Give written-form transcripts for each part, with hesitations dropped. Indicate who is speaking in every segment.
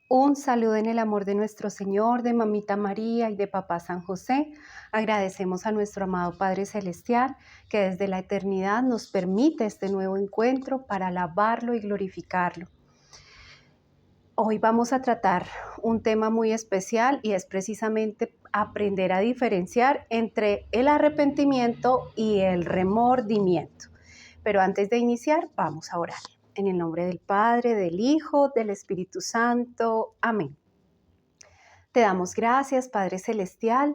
Speaker 1: Un saludo en el amor de nuestro Señor, de Mamita María y de Papá San José. Agradecemos a nuestro amado Padre Celestial que desde la eternidad nos permite este nuevo encuentro para alabarlo y glorificarlo. Hoy vamos a tratar un tema muy especial y es precisamente aprender a diferenciar entre el arrepentimiento y el remordimiento. Pero antes de iniciar, vamos a orar. En el nombre del Padre, del Hijo, del Espíritu Santo. Amén. Te damos gracias, Padre Celestial,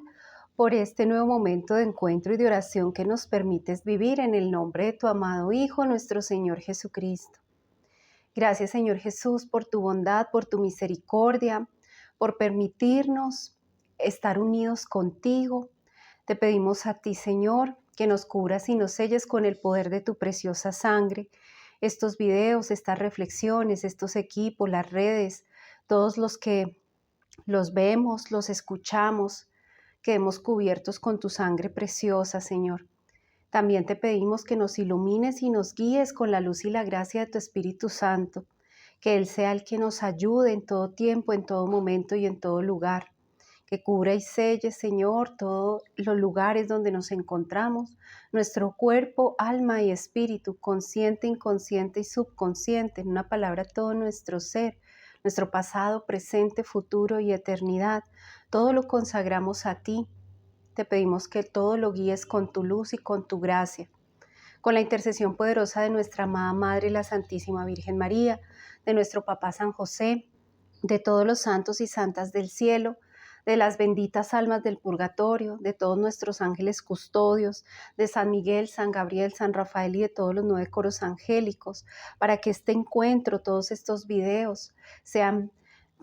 Speaker 1: por este nuevo momento de encuentro y de oración que nos permites vivir en el nombre de tu amado Hijo, nuestro Señor Jesucristo. Gracias, Señor Jesús, por tu bondad, por tu misericordia, por permitirnos estar unidos contigo. Te pedimos a ti, Señor, que nos cubras y nos selles con el poder de tu preciosa sangre. Estos videos, estas reflexiones, estos equipos, las redes, todos los que los vemos, los escuchamos, quedemos cubiertos con tu sangre preciosa, Señor. También te pedimos que nos ilumines y nos guíes con la luz y la gracia de tu Espíritu Santo, que Él sea el que nos ayude en todo tiempo, en todo momento y en todo lugar, que cubra y selle, Señor, todos los lugares donde nos encontramos, nuestro cuerpo, alma y espíritu, consciente, inconsciente y subconsciente, en una palabra, todo nuestro ser, nuestro pasado, presente, futuro y eternidad, todo lo consagramos a ti. Te pedimos que todo lo guíes con tu luz y con tu gracia. Con la intercesión poderosa de nuestra amada Madre, la Santísima Virgen María, de nuestro Papá San José, de todos los santos y santas del cielo, de las benditas almas del purgatorio, de todos nuestros ángeles custodios, de San Miguel, San Gabriel, San Rafael y de todos los 9 coros angélicos, para que este encuentro, todos estos videos, sean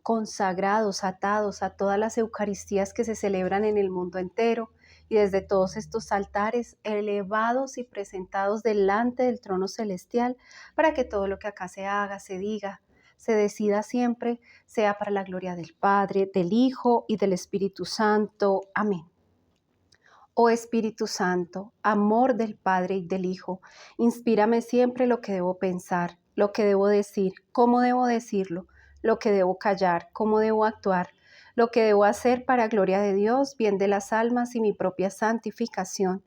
Speaker 1: consagrados, atados a todas las Eucaristías que se celebran en el mundo entero y desde todos estos altares elevados y presentados delante del trono celestial para que todo lo que acá se haga, se diga, se decida siempre, sea para la gloria del Padre, del Hijo y del Espíritu Santo. Amén. Oh Espíritu Santo, amor del Padre y del Hijo, inspírame siempre lo que debo pensar, lo que debo decir, cómo debo decirlo, lo que debo callar, cómo debo actuar, lo que debo hacer para gloria de Dios, bien de las almas y mi propia santificación.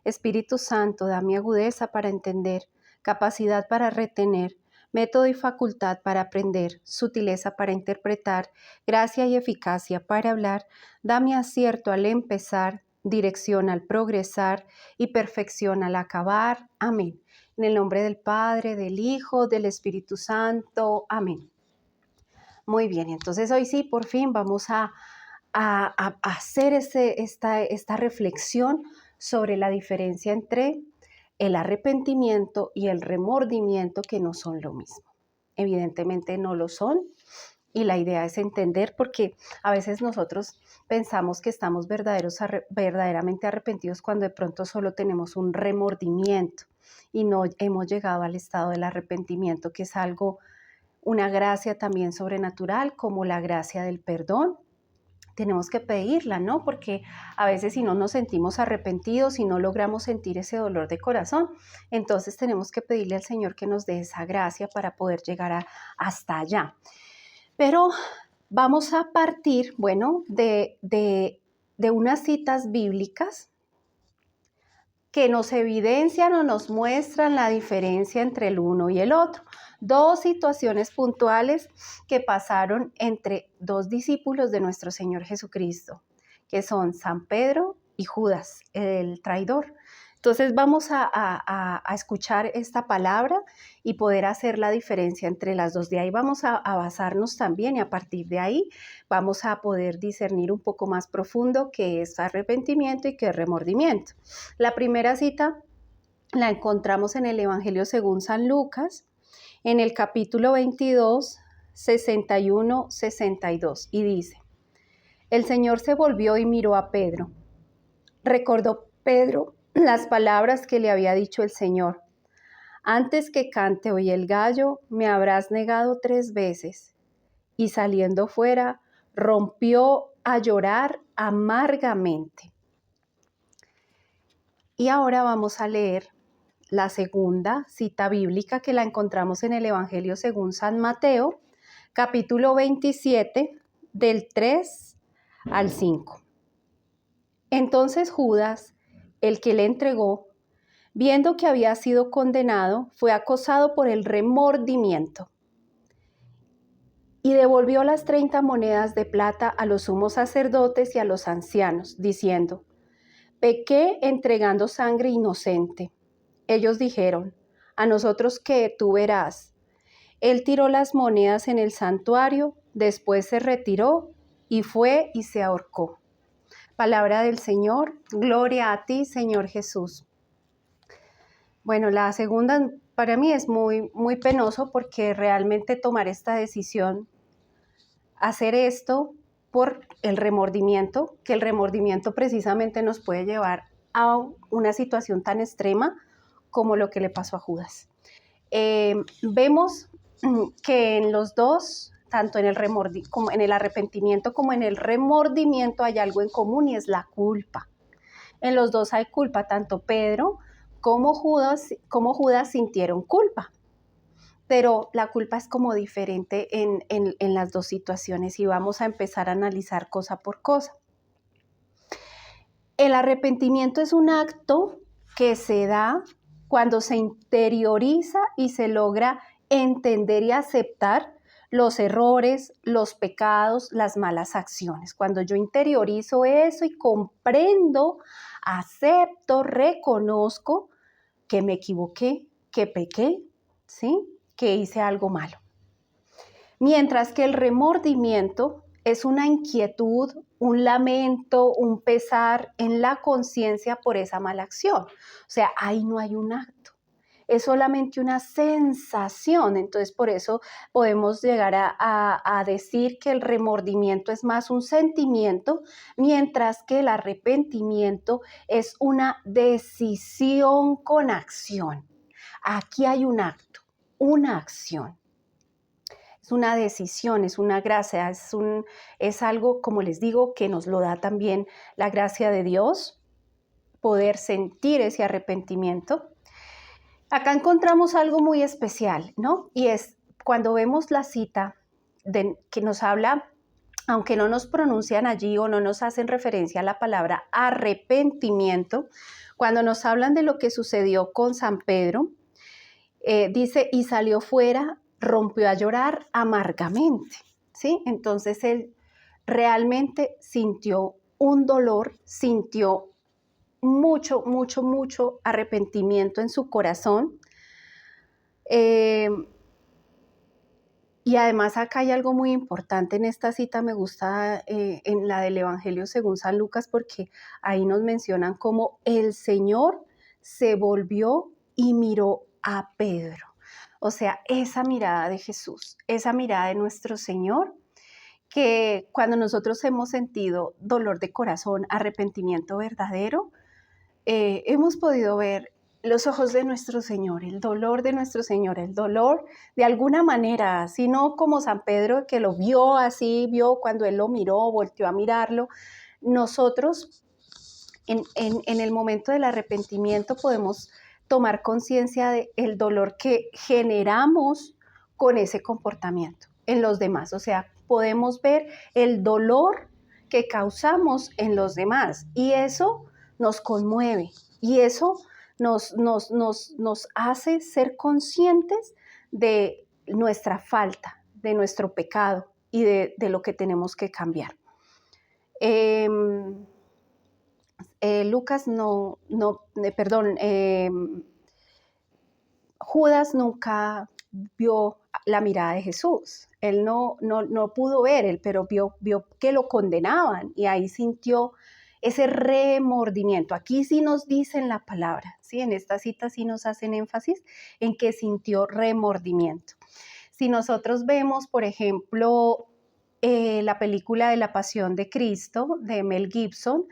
Speaker 1: Espíritu Santo, dame agudeza para entender, capacidad para retener, método y facultad para aprender, sutileza para interpretar, gracia y eficacia para hablar, dame acierto al empezar, dirección al progresar y perfección al acabar. Amén. En el nombre del Padre, del Hijo, del Espíritu Santo. Amén. Muy bien, entonces hoy sí, por fin vamos a hacer esta reflexión sobre la diferencia entre el arrepentimiento y el remordimiento, que no son lo mismo. Evidentemente no lo son, y la idea es entender, porque a veces nosotros pensamos que estamos verdaderamente arrepentidos cuando de pronto solo tenemos un remordimiento y no hemos llegado al estado del arrepentimiento, que es algo, una gracia también sobrenatural, como la gracia del perdón. Tenemos que pedirla, ¿no? Porque a veces si no nos sentimos arrepentidos, si no logramos sentir ese dolor de corazón, entonces tenemos que pedirle al Señor que nos dé esa gracia para poder llegar hasta allá. Pero vamos a partir, bueno, de unas citas bíblicas que nos evidencian o nos muestran la diferencia entre el uno y el otro. Dos situaciones puntuales que pasaron entre dos discípulos de nuestro Señor Jesucristo, que son San Pedro y Judas, el traidor. Entonces vamos a escuchar esta palabra y poder hacer la diferencia entre las dos. De ahí vamos a basarnos también, y a partir de ahí vamos a poder discernir un poco más profundo qué es arrepentimiento y qué es remordimiento. La primera cita la encontramos en el Evangelio según San Lucas, en el capítulo 22, 61, 62, y dice: el Señor se volvió y miró a Pedro. Recordó Pedro las palabras que le había dicho el Señor: antes que cante hoy el gallo, me habrás negado 3 veces. Y saliendo fuera, rompió a llorar amargamente. Y ahora vamos a leer la segunda cita bíblica, que la encontramos en el Evangelio según San Mateo, capítulo 27, del 3 al 5. Entonces Judas, el que le entregó, viendo que había sido condenado, fue acosado por el remordimiento y devolvió las 30 monedas de plata a los sumos sacerdotes y a los ancianos, diciendo: pequé entregando sangre inocente. Ellos dijeron: ¿a nosotros qué? Tú verás. Él tiró las monedas en el santuario, después se retiró y fue y se ahorcó. Palabra del Señor, gloria a ti, Señor Jesús. Bueno, la segunda para mí es muy penoso porque realmente tomar esta decisión, hacer esto por el remordimiento, que el remordimiento precisamente nos puede llevar a una situación tan extrema como lo que le pasó a Judas. Vemos que en los dos, tanto en el arrepentimiento como en el remordimiento, hay algo en común y es la culpa. En los dos hay culpa, tanto Pedro como Judas sintieron culpa, pero la culpa es como diferente en las dos situaciones y vamos a empezar a analizar cosa por cosa. El arrepentimiento es un acto que se da cuando se interioriza y se logra entender y aceptar los errores, los pecados, las malas acciones. Cuando yo interiorizo eso y comprendo, acepto, reconozco que me equivoqué, que pequé, ¿sí? Que hice algo malo. Mientras que el remordimiento es una inquietud, un lamento, un pesar en la conciencia por esa mala acción. O sea, ahí no hay un acto, es solamente una sensación. Entonces, por eso podemos llegar a decir que el remordimiento es más un sentimiento, mientras que el arrepentimiento es una decisión con acción. Aquí hay un acto, una acción. Es una decisión, es una gracia, es algo, como les digo, que nos lo da también la gracia de Dios, poder sentir ese arrepentimiento. Acá encontramos algo muy especial, ¿no? Y es cuando vemos la cita que nos habla, aunque no nos pronuncian allí o no nos hacen referencia a la palabra arrepentimiento, cuando nos hablan de lo que sucedió con San Pedro, dice, y salió fuera, rompió a llorar amargamente, ¿sí? Entonces él realmente sintió un dolor, sintió mucho arrepentimiento en su corazón. Y además acá hay algo muy importante en esta cita, me gusta en la del Evangelio según San Lucas, porque ahí nos mencionan cómo el Señor se volvió y miró a Pedro. O sea, esa mirada de Jesús, esa mirada de nuestro Señor, que cuando nosotros hemos sentido dolor de corazón, arrepentimiento verdadero, hemos podido ver los ojos de nuestro Señor, el dolor de nuestro Señor, el dolor de alguna manera, sino como San Pedro que lo vio así, vio cuando él lo miró, volteó a mirarlo. Nosotros en el momento del arrepentimiento podemos tomar conciencia del dolor que generamos con ese comportamiento en los demás. O sea, podemos ver el dolor que causamos en los demás y eso nos conmueve y eso nos hace ser conscientes de nuestra falta, de nuestro pecado y de lo que tenemos que cambiar. Judas nunca vio la mirada de Jesús. Él no pudo ver, pero vio que lo condenaban y ahí sintió ese remordimiento. Aquí sí nos dicen la palabra, ¿sí? En esta cita sí nos hacen énfasis en que sintió remordimiento. Si nosotros vemos, por ejemplo, la película de La Pasión de Cristo de Mel Gibson,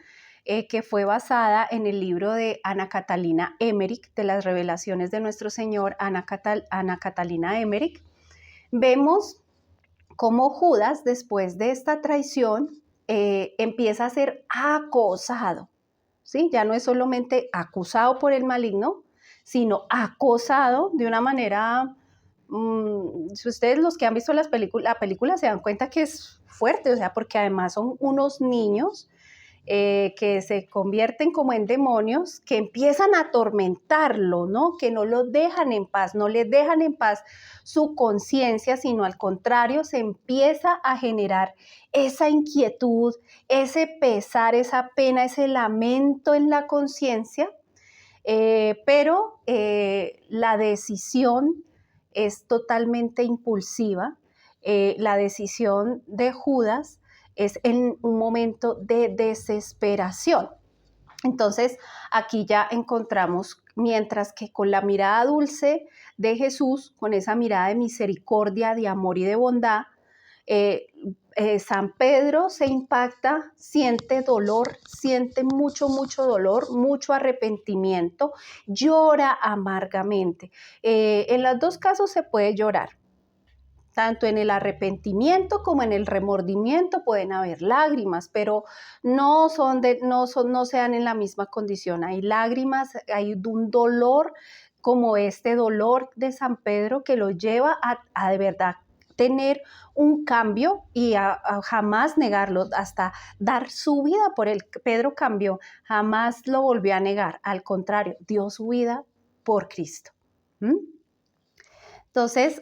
Speaker 1: que fue basada en el libro de Ana Catalina Emmerich, de las revelaciones de nuestro Señor, Ana Catalina Emmerich, vemos cómo Judas, después de esta traición, empieza a ser acosado, ¿sí? Ya no es solamente acusado por el maligno, sino acosado de una manera Si ustedes los que han visto la película se dan cuenta que es fuerte, o sea, porque además son unos niños que se convierten como en demonios, que empiezan a atormentarlo, ¿no? Que no lo dejan en paz, no le dejan en paz su conciencia, sino al contrario, se empieza a generar esa inquietud, ese pesar, esa pena, ese lamento en la conciencia, pero la decisión es totalmente impulsiva. La decisión de Judas es en un momento de desesperación. Entonces, aquí ya encontramos, mientras que con la mirada dulce de Jesús, con esa mirada de misericordia, de amor y de bondad, San Pedro se impacta, siente dolor, siente mucho, mucho dolor, mucho arrepentimiento, llora amargamente. En los dos casos se puede llorar. Tanto en el arrepentimiento como en el remordimiento pueden haber lágrimas, pero no se dan en la misma condición. Hay lágrimas, hay un dolor como este dolor de San Pedro que lo lleva a de verdad tener un cambio y a jamás negarlo, hasta dar su vida por él. Pedro cambió, jamás lo volvió a negar, al contrario, dio su vida por Cristo. Entonces,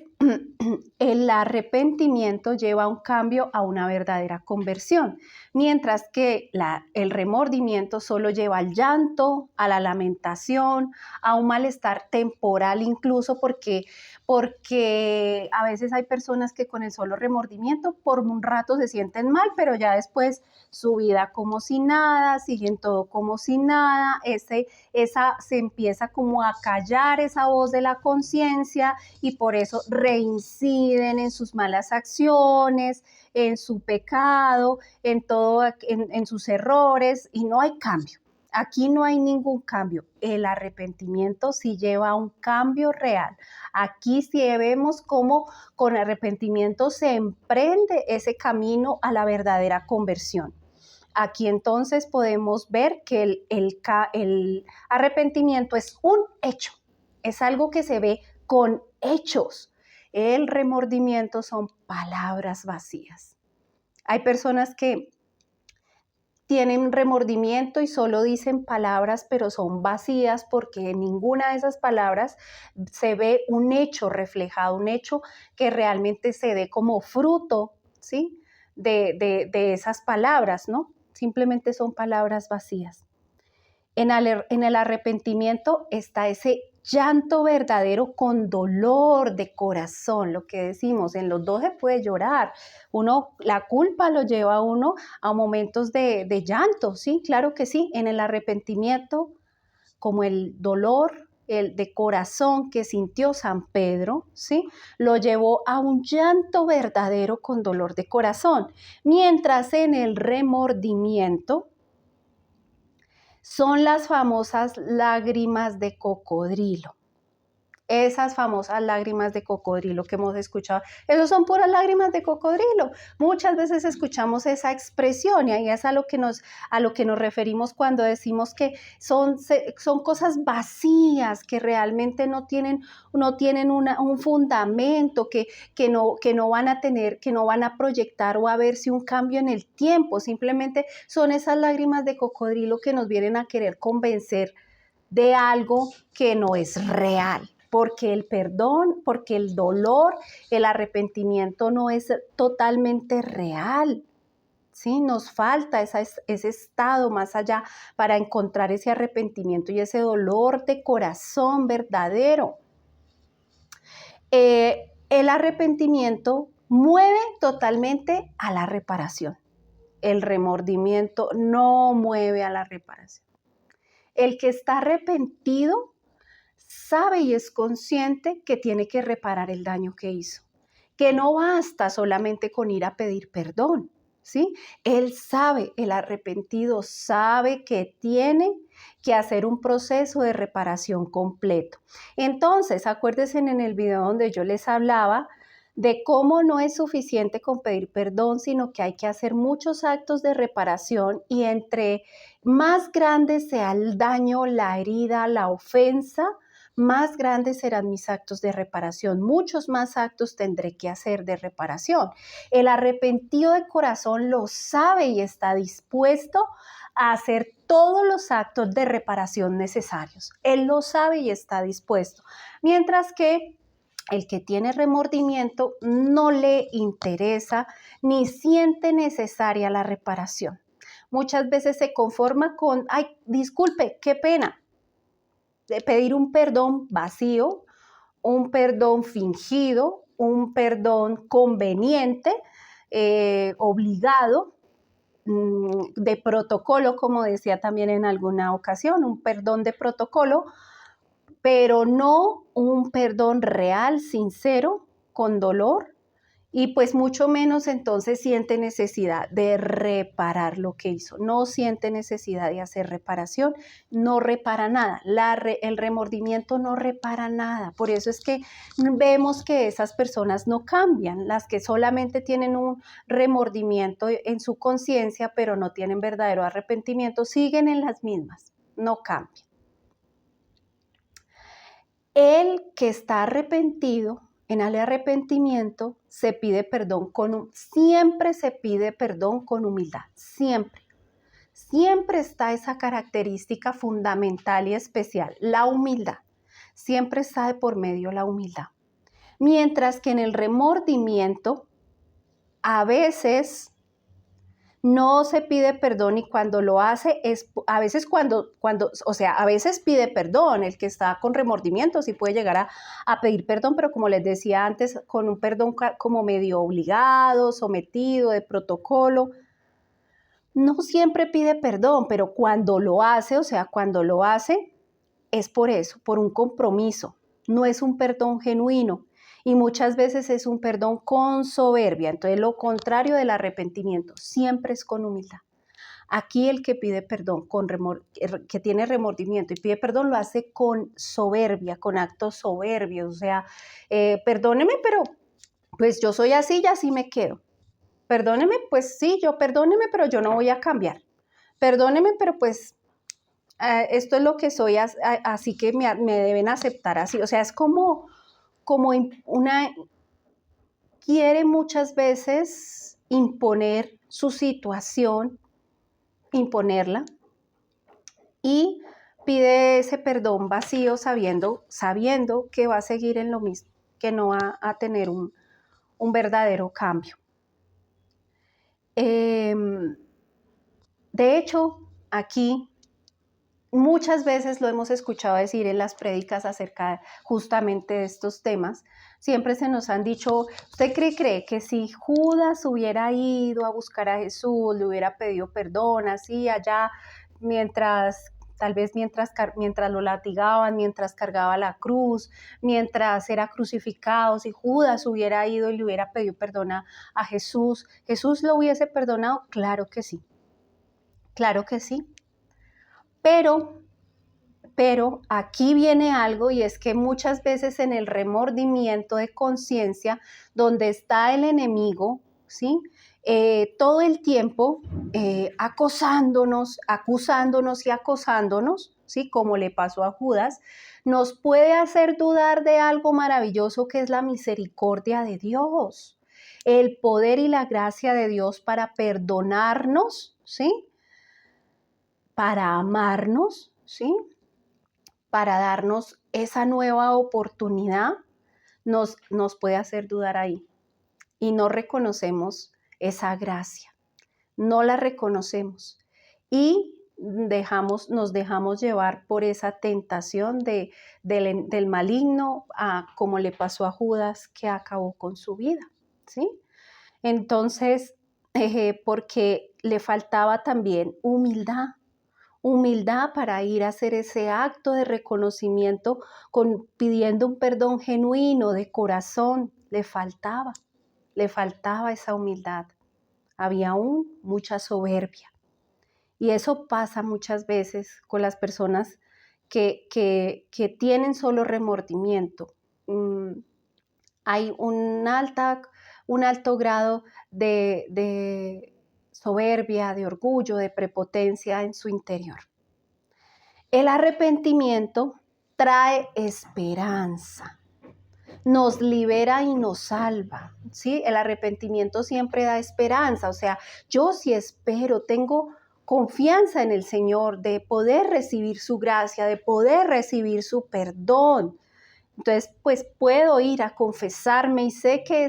Speaker 1: el arrepentimiento lleva a un cambio, a una verdadera conversión, mientras que el remordimiento solo lleva al llanto, a la lamentación, a un malestar temporal incluso, porque a veces hay personas que con el solo remordimiento por un rato se sienten mal, pero ya después su vida como si nada, siguen todo como si nada, se empieza como a callar esa voz de la conciencia y por eso reinciden en sus malas acciones, en su pecado, en sus errores y no hay cambio. Aquí no hay ningún cambio. El arrepentimiento sí lleva a un cambio real. Aquí sí vemos cómo con arrepentimiento se emprende ese camino a la verdadera conversión. Aquí entonces podemos ver que el arrepentimiento es un hecho, es algo que se ve con hechos. El remordimiento son palabras vacías. Hay personas que tienen remordimiento y solo dicen palabras, pero son vacías porque en ninguna de esas palabras se ve un hecho reflejado, un hecho que realmente se dé como fruto, ¿sí? de esas palabras, ¿no? Simplemente son palabras vacías. En el arrepentimiento está ese llanto verdadero con dolor de corazón, lo que decimos, en los dos se puede llorar. La culpa lo lleva a uno a momentos de llanto, sí, claro que sí. En el arrepentimiento, como el dolor el de corazón que sintió San Pedro, ¿sí? Lo llevó a un llanto verdadero con dolor de corazón, mientras en el remordimiento son las famosas lágrimas de cocodrilo. Esas famosas lágrimas de cocodrilo que hemos escuchado, esos son puras lágrimas de cocodrilo. Muchas veces escuchamos esa expresión y ahí es a lo que nos referimos cuando decimos que son cosas vacías, que realmente no tienen un fundamento, que no van a tener, que no van a proyectar o a verse un cambio en el tiempo. Simplemente son esas lágrimas de cocodrilo que nos vienen a querer convencer de algo que no es real. Porque el perdón, porque el dolor, el arrepentimiento no es totalmente real, ¿sí? Nos falta ese estado más allá para encontrar ese arrepentimiento y ese dolor de corazón verdadero. El arrepentimiento mueve totalmente a la reparación. El remordimiento no mueve a la reparación. El que está arrepentido sabe y es consciente que tiene que reparar el daño que hizo, que no basta solamente con ir a pedir perdón, ¿sí? Él sabe, el arrepentido sabe que tiene que hacer un proceso de reparación completo. Entonces, acuérdense en el video donde yo les hablaba de cómo no es suficiente con pedir perdón, sino que hay que hacer muchos actos de reparación y entre más grande sea el daño, la herida, la ofensa, más grandes serán mis actos de reparación, muchos más actos tendré que hacer de reparación. El arrepentido de corazón lo sabe y está dispuesto a hacer todos los actos de reparación necesarios. Él lo sabe y está dispuesto. Mientras que el que tiene remordimiento no le interesa ni siente necesaria la reparación. Muchas veces se conforma con, ay, disculpe, qué pena, de pedir un perdón vacío, un perdón fingido, un perdón conveniente, obligado, de protocolo, como decía también en alguna ocasión, un perdón de protocolo, pero no un perdón real, sincero, con dolor, y pues mucho menos entonces siente necesidad de reparar lo que hizo, no siente necesidad de hacer reparación, no repara nada, el remordimiento no repara nada, por eso es que vemos que esas personas no cambian, las que solamente tienen un remordimiento en su conciencia, pero no tienen verdadero arrepentimiento, siguen en las mismas, no cambian. El que está arrepentido, en el arrepentimiento se pide perdón siempre se pide perdón con humildad, siempre. Siempre está esa característica fundamental y especial, la humildad. Siempre está de por medio la humildad. Mientras que en el remordimiento, a veces no se pide perdón y cuando lo hace es, a veces a veces pide perdón, el que está con remordimiento sí puede llegar a pedir perdón, pero como les decía antes, con un perdón como medio obligado, sometido, de protocolo. No siempre pide perdón, pero cuando lo hace, es por eso, por un compromiso. No es un perdón genuino y muchas veces es un perdón con soberbia. Entonces, lo contrario del arrepentimiento siempre es con humildad. Aquí el que pide perdón, que tiene remordimiento y pide perdón, lo hace con soberbia, con actos soberbios. O sea, perdóneme, pero pues yo soy así y así me quedo. Perdóneme, pues sí, perdóneme, pero yo no voy a cambiar. Perdóneme, pero pues esto es lo que soy, así que me deben aceptar así. O sea, es como quiere muchas veces imponer su situación, imponerla, y pide ese perdón vacío sabiendo que va a seguir en lo mismo, que no va a tener un verdadero cambio. De hecho, aquí muchas veces lo hemos escuchado decir en las prédicas acerca justamente de estos temas. Siempre se nos han dicho, ¿usted cree que si Judas hubiera ido a buscar a Jesús, le hubiera pedido perdón así allá, tal vez mientras lo latigaban, mientras cargaba la cruz, mientras era crucificado, si Judas hubiera ido y le hubiera pedido perdón a Jesús, ¿Jesús lo hubiese perdonado? Claro que sí, claro que sí. Pero aquí viene algo y es que muchas veces en el remordimiento de conciencia, donde está el enemigo, ¿sí? Todo el tiempo acosándonos y acosándonos, ¿sí? Como le pasó a Judas, nos puede hacer dudar de algo maravilloso que es la misericordia de Dios, el poder y la gracia de Dios para perdonarnos, ¿sí? Para amarnos, ¿sí? Para darnos esa nueva oportunidad, nos puede hacer dudar ahí. Y no reconocemos esa gracia, no la reconocemos. Y nos dejamos llevar por esa tentación del maligno, como le pasó a Judas, que acabó con su vida, ¿sí? Entonces, porque le faltaba también humildad para ir a hacer ese acto de reconocimiento pidiendo un perdón genuino de corazón. Le faltaba esa humildad. Había aún mucha soberbia. Y eso pasa muchas veces con las personas que tienen solo remordimiento. Hay un alto grado de soberbia, de orgullo, de prepotencia en su interior. El arrepentimiento trae esperanza, nos libera y nos salva, ¿sí? El arrepentimiento siempre da esperanza, o sea, yo sí espero, tengo confianza en el Señor de poder recibir su gracia, de poder recibir su perdón. Entonces, pues puedo ir a confesarme y sé que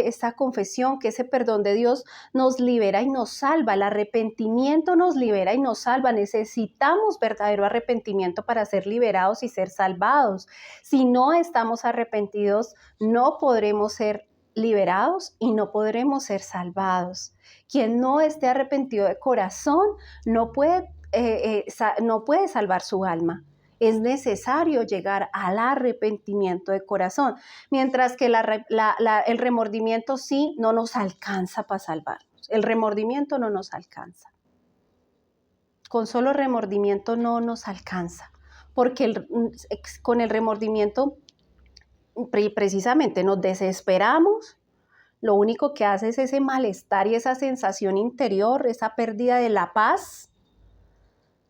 Speaker 1: esa confesión, que ese perdón de Dios nos libera y nos salva. El arrepentimiento nos libera y nos salva. Necesitamos verdadero arrepentimiento para ser liberados y ser salvados. Si no estamos arrepentidos, no podremos ser liberados y no podremos ser salvados. Quien no esté arrepentido de corazón no puede salvar su alma. Es necesario llegar al arrepentimiento de corazón, mientras que el remordimiento sí no nos alcanza para salvarnos. El remordimiento no nos alcanza. Con solo remordimiento no nos alcanza, porque con el remordimiento precisamente nos desesperamos. Lo único que hace es ese malestar y esa sensación interior, esa pérdida de la paz,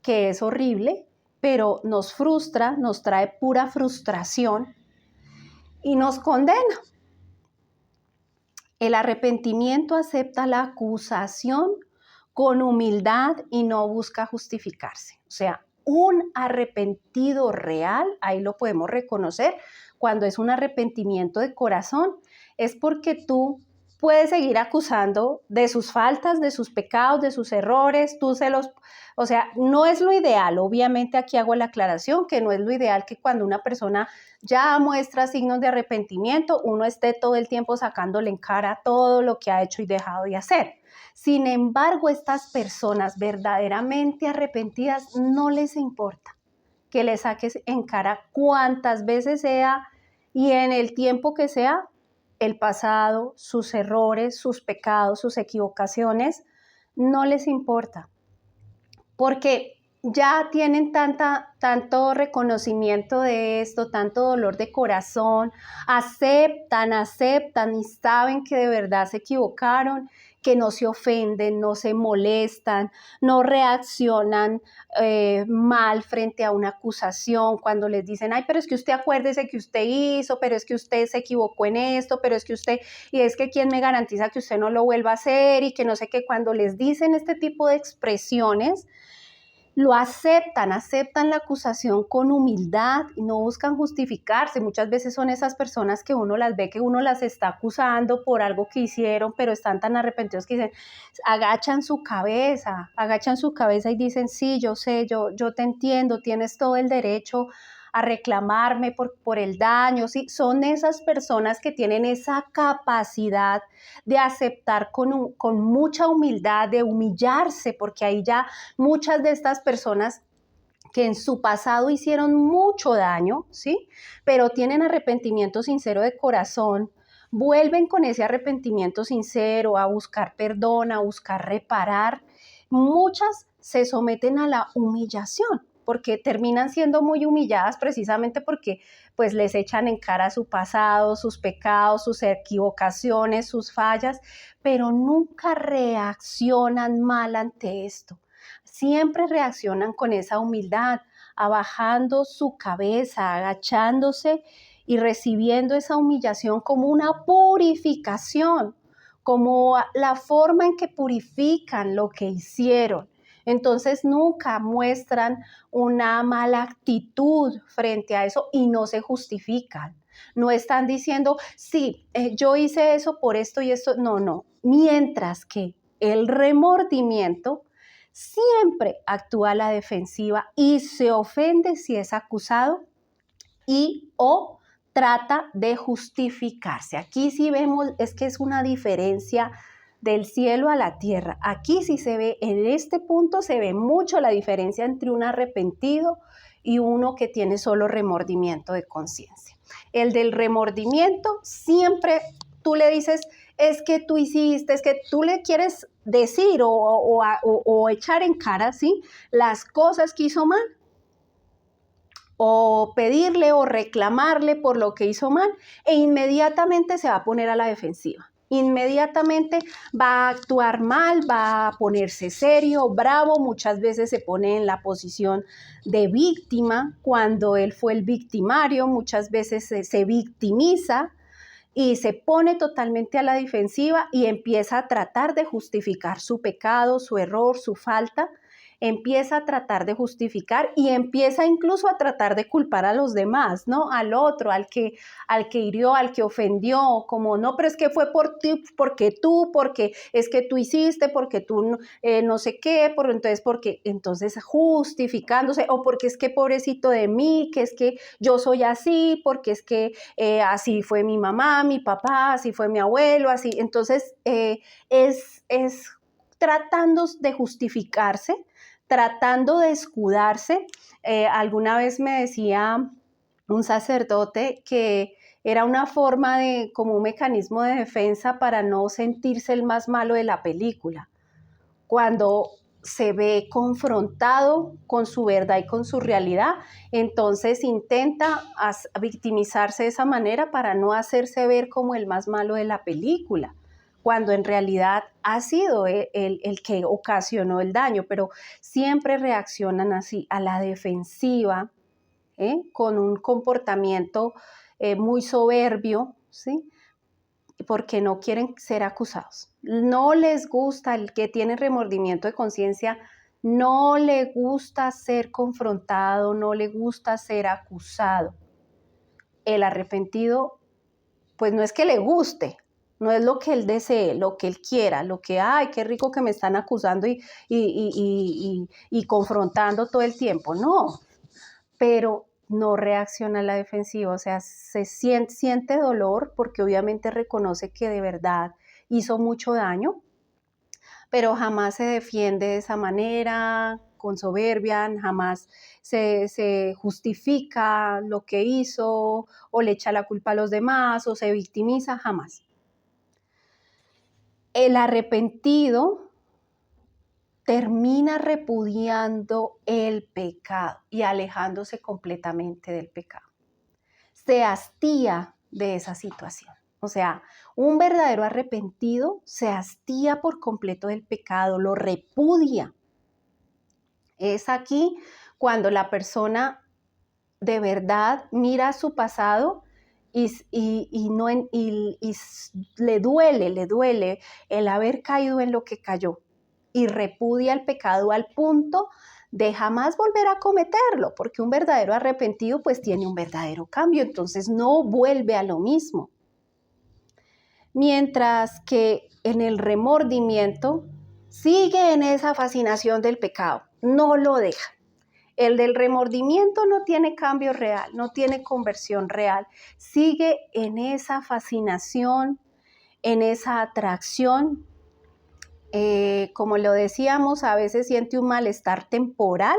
Speaker 1: que es horrible, pero nos frustra, nos trae pura frustración y nos condena. El arrepentimiento acepta la acusación con humildad y no busca justificarse. O sea, un arrepentido real, ahí lo podemos reconocer, cuando es un arrepentimiento de corazón, es porque tú puedes seguir acusando de sus faltas, de sus pecados, de sus errores, o sea, no es lo ideal, obviamente aquí hago la aclaración que no es lo ideal que cuando una persona ya muestra signos de arrepentimiento, uno esté todo el tiempo sacándole en cara todo lo que ha hecho y dejado de hacer. Sin embargo, estas personas verdaderamente arrepentidas no les importa que le saques en cara cuantas veces sea y en el tiempo que sea el pasado, sus errores, sus pecados, sus equivocaciones, no les importa. Porque ya tienen tanto reconocimiento de esto, tanto dolor de corazón, aceptan y saben que de verdad se equivocaron, que no se ofenden, no se molestan, no reaccionan mal frente a una acusación cuando les dicen, ay, pero es que usted acuérdese que usted hizo, pero es que usted se equivocó en esto, pero es que usted, y es que quién me garantiza que usted no lo vuelva a hacer y que no sé qué, cuando les dicen este tipo de expresiones, lo aceptan la acusación con humildad y no buscan justificarse. Muchas veces son esas personas que uno las ve, que uno las está acusando por algo que hicieron, pero están tan arrepentidos que dicen, agachan su cabeza y dicen, sí, yo sé, yo te entiendo, tienes todo el derecho a reclamarme por el daño, ¿sí? Son esas personas que tienen esa capacidad de aceptar con mucha humildad, de humillarse, porque ahí ya muchas de estas personas que en su pasado hicieron mucho daño, ¿sí? Pero tienen arrepentimiento sincero de corazón, vuelven con ese arrepentimiento sincero a buscar perdón, a buscar reparar. Muchas se someten a la humillación, porque terminan siendo muy humilladas precisamente porque pues les echan en cara su pasado, sus pecados, sus equivocaciones, sus fallas, pero nunca reaccionan mal ante esto. Siempre reaccionan con esa humildad, abajando su cabeza, agachándose y recibiendo esa humillación como una purificación, como la forma en que purifican lo que hicieron. Entonces nunca muestran una mala actitud frente a eso y no se justifican. No están diciendo, sí, yo hice eso por esto y esto. No. Mientras que el remordimiento siempre actúa a la defensiva y se ofende si es acusado o trata de justificarse. Aquí sí vemos, es que es una diferencia del cielo a la tierra. Aquí sí se ve, en este punto se ve mucho la diferencia entre un arrepentido y uno que tiene solo remordimiento de conciencia. El del remordimiento siempre tú le dices, es que tú hiciste, es que tú le quieres decir o echar en cara, ¿sí?, las cosas que hizo mal, o pedirle o reclamarle por lo que hizo mal, e inmediatamente se va a poner a la defensiva. Inmediatamente va a actuar mal, va a ponerse serio, bravo, muchas veces se pone en la posición de víctima cuando él fue el victimario, muchas veces se victimiza y se pone totalmente a la defensiva y empieza a tratar de justificar su pecado, su error, su falta, empieza a tratar de justificar y empieza incluso a tratar de culpar a los demás, ¿no? Al otro, al que hirió, al que ofendió, como no, pero es que fue por ti, porque es que tú hiciste, porque tú no sé qué, entonces justificándose, o porque es que pobrecito de mí, que es que yo soy así, porque es que así fue mi mamá, mi papá, así fue mi abuelo, así. Entonces es tratando de justificarse, tratando de escudarse. Alguna vez me decía un sacerdote que era una forma como un mecanismo de defensa para no sentirse el más malo de la película. Cuando se ve confrontado con su verdad y con su realidad, entonces intenta victimizarse de esa manera para no hacerse ver como el más malo de la película, cuando en realidad ha sido el que ocasionó el daño, pero siempre reaccionan así, a la defensiva, con un comportamiento muy soberbio, ¿sí? Porque no quieren ser acusados. No les gusta, el que tiene remordimiento de conciencia, no le gusta ser confrontado, no le gusta ser acusado. El arrepentido, pues no es que le guste, no es lo que él desee, lo que él quiera, lo que, ay, qué rico que me están acusando y confrontando todo el tiempo, no, pero no reacciona a la defensiva, o sea, siente dolor porque obviamente reconoce que de verdad hizo mucho daño, pero jamás se defiende de esa manera, con soberbia, jamás se justifica lo que hizo o le echa la culpa a los demás o se victimiza, jamás. El arrepentido termina repudiando el pecado y alejándose completamente del pecado. Se hastía de esa situación. O sea, un verdadero arrepentido se hastía por completo del pecado, lo repudia. Es aquí cuando la persona de verdad mira su pasado y le duele el haber caído en lo que cayó y repudia el pecado al punto de jamás volver a cometerlo, porque un verdadero arrepentido pues tiene un verdadero cambio, entonces no vuelve a lo mismo. Mientras que en el remordimiento sigue en esa fascinación del pecado, no lo deja. El del remordimiento no tiene cambio real, no tiene conversión real, sigue en esa fascinación, en esa atracción. Como lo decíamos, a veces siente un malestar temporal,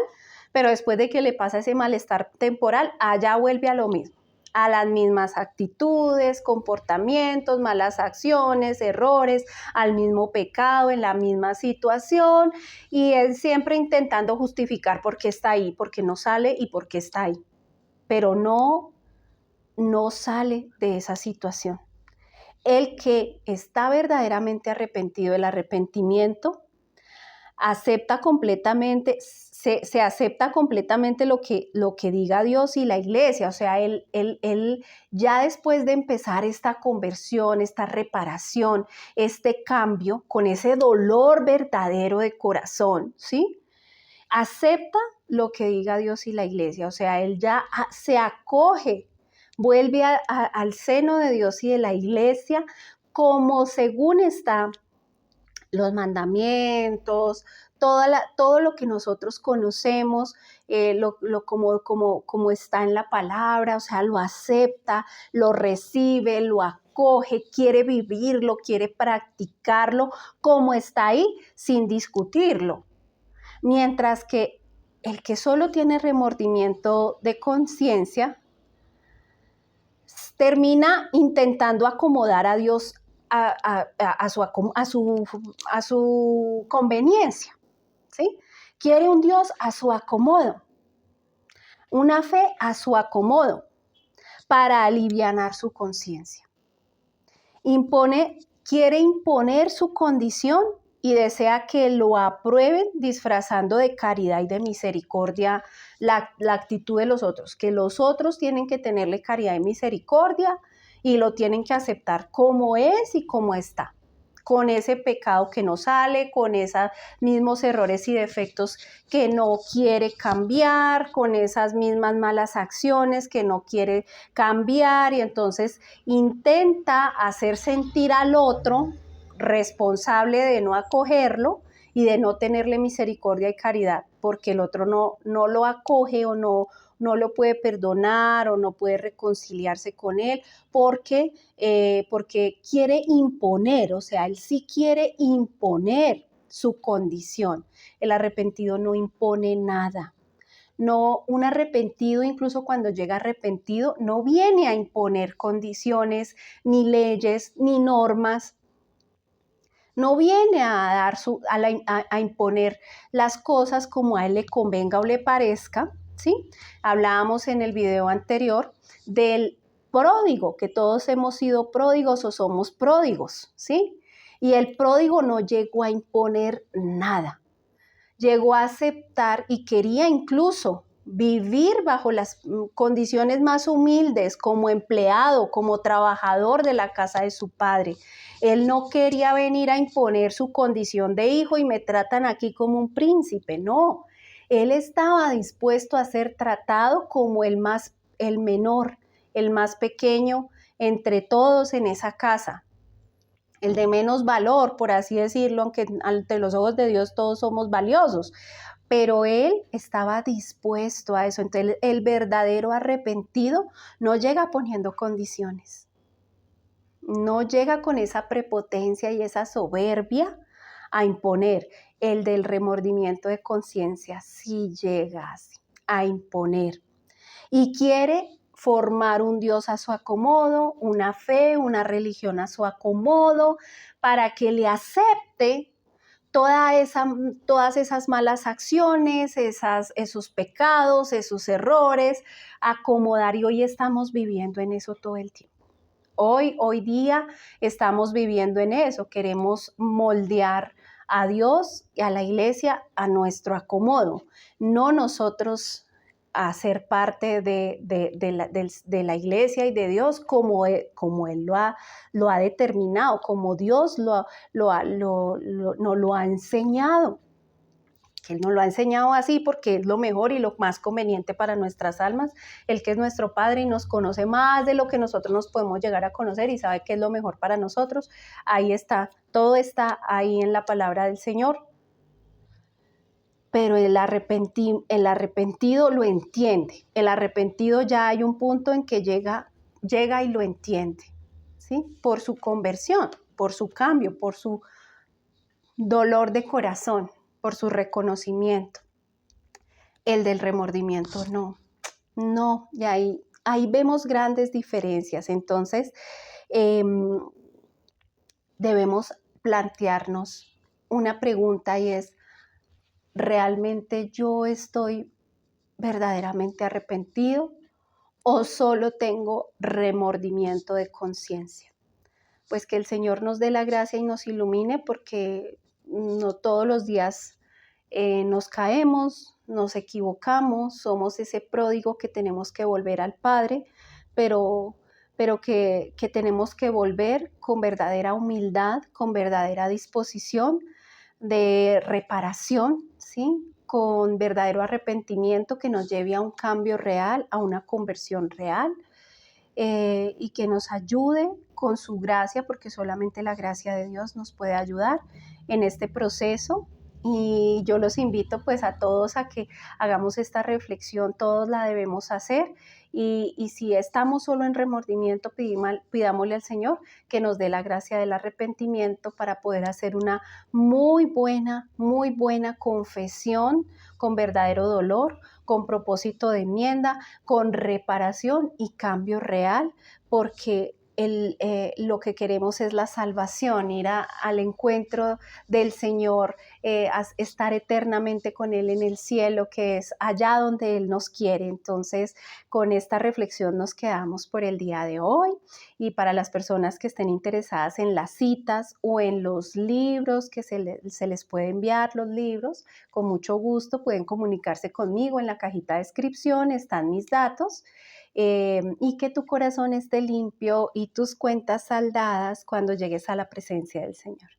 Speaker 1: pero después de que le pasa ese malestar temporal, allá vuelve a lo mismo, a las mismas actitudes, comportamientos, malas acciones, errores, al mismo pecado, en la misma situación, y él siempre intentando justificar por qué está ahí, por qué no sale y por qué está ahí, pero no sale de esa situación. El que está verdaderamente arrepentido, el arrepentimiento, acepta completamente, se acepta completamente lo que diga Dios y la iglesia. O sea, él ya después de empezar esta conversión, esta reparación, este cambio, con ese dolor verdadero de corazón, ¿sí? Acepta lo que diga Dios y la iglesia. O sea, él ya se acoge, vuelve al seno de Dios y de la iglesia, como según está los mandamientos, todo lo que nosotros conocemos, como está en la palabra, o sea, lo acepta, lo recibe, lo acoge, quiere vivirlo, quiere practicarlo, como está ahí, sin discutirlo. Mientras que el que solo tiene remordimiento de conciencia, termina intentando acomodar a Dios a su conveniencia, ¿sí? Quiere un Dios a su acomodo, una fe a su acomodo, para alivianar su conciencia. Impone quiere imponer su condición y desea que lo aprueben disfrazando de caridad y de misericordia la actitud de los otros, que los otros tienen que tenerle caridad y misericordia y lo tienen que aceptar como es y como está, con ese pecado que no sale, con esos mismos errores y defectos que no quiere cambiar, con esas mismas malas acciones que no quiere cambiar, y entonces intenta hacer sentir al otro responsable de no acogerlo y de no tenerle misericordia y caridad, porque el otro no lo acoge o no lo puede perdonar o no puede reconciliarse con él, porque quiere imponer, o sea, él sí quiere imponer su condición. El arrepentido no impone nada. No, un arrepentido, incluso cuando llega arrepentido, no viene a imponer condiciones, ni leyes, ni normas. No viene a imponer las cosas como a él le convenga o le parezca, ¿sí? Hablábamos en el video anterior del pródigo, que todos hemos sido pródigos o somos pródigos, ¿sí? Y el pródigo no llegó a imponer nada, llegó a aceptar y quería incluso vivir bajo las condiciones más humildes, como empleado, como trabajador de la casa de su padre. Él no quería venir a imponer su condición de hijo y me tratan aquí como un príncipe, no. Él estaba dispuesto a ser tratado como el menor, el más pequeño entre todos en esa casa, el de menos valor, por así decirlo, aunque ante los ojos de Dios todos somos valiosos, pero él estaba dispuesto a eso. Entonces el verdadero arrepentido no llega poniendo condiciones, no llega con esa prepotencia y esa soberbia a imponer. El del remordimiento de conciencia sí llega así, a imponer, y quiere formar un Dios a su acomodo, una fe, una religión a su acomodo, para que le acepte todas esas malas acciones, esos pecados, esos errores, acomodar. Y hoy estamos viviendo en eso todo el tiempo. Hoy día estamos viviendo en eso. Queremos moldear a Dios y a la iglesia a nuestro acomodo, no nosotros a ser parte de la iglesia y de Dios como Él lo ha determinado, como Dios nos lo ha enseñado. Que Él nos lo ha enseñado así porque es lo mejor y lo más conveniente para nuestras almas, Él que es nuestro Padre y nos conoce más de lo que nosotros nos podemos llegar a conocer y sabe qué es lo mejor para nosotros. Ahí está, todo está ahí en la palabra del Señor. Pero el arrepentido lo entiende. El arrepentido ya hay un punto en que llega y lo entiende, ¿sí? Por su conversión, por su cambio, por su dolor de corazón, por su reconocimiento. El del remordimiento no, y ahí vemos grandes diferencias. Entonces, debemos plantearnos una pregunta y es, ¿realmente yo estoy verdaderamente arrepentido o solo tengo remordimiento de conciencia? Pues que el Señor nos dé la gracia y nos ilumine, porque no todos los días nos caemos, nos equivocamos, somos ese pródigo que tenemos que volver al Padre, pero que tenemos que volver con verdadera humildad, con verdadera disposición de reparación, ¿sí? Con verdadero arrepentimiento que nos lleve a un cambio real, a una conversión real, y que nos ayude con su gracia, porque solamente la gracia de Dios nos puede ayudar en este proceso. Y yo los invito pues a todos a que hagamos esta reflexión, todos la debemos hacer, y si estamos solo en remordimiento, pidámosle al Señor que nos dé la gracia del arrepentimiento para poder hacer una muy buena confesión con verdadero dolor, con propósito de enmienda, con reparación y cambio real, porque lo que queremos es la salvación, ir al encuentro del Señor, estar eternamente con Él en el cielo, que es allá donde Él nos quiere. Entonces, con esta reflexión nos quedamos por el día de hoy, y para las personas que estén interesadas en las citas o en los libros que se les puede enviar los libros, con mucho gusto pueden comunicarse conmigo. En la cajita de descripción están mis datos. Y que tu corazón esté limpio y tus cuentas saldadas cuando llegues a la presencia del Señor.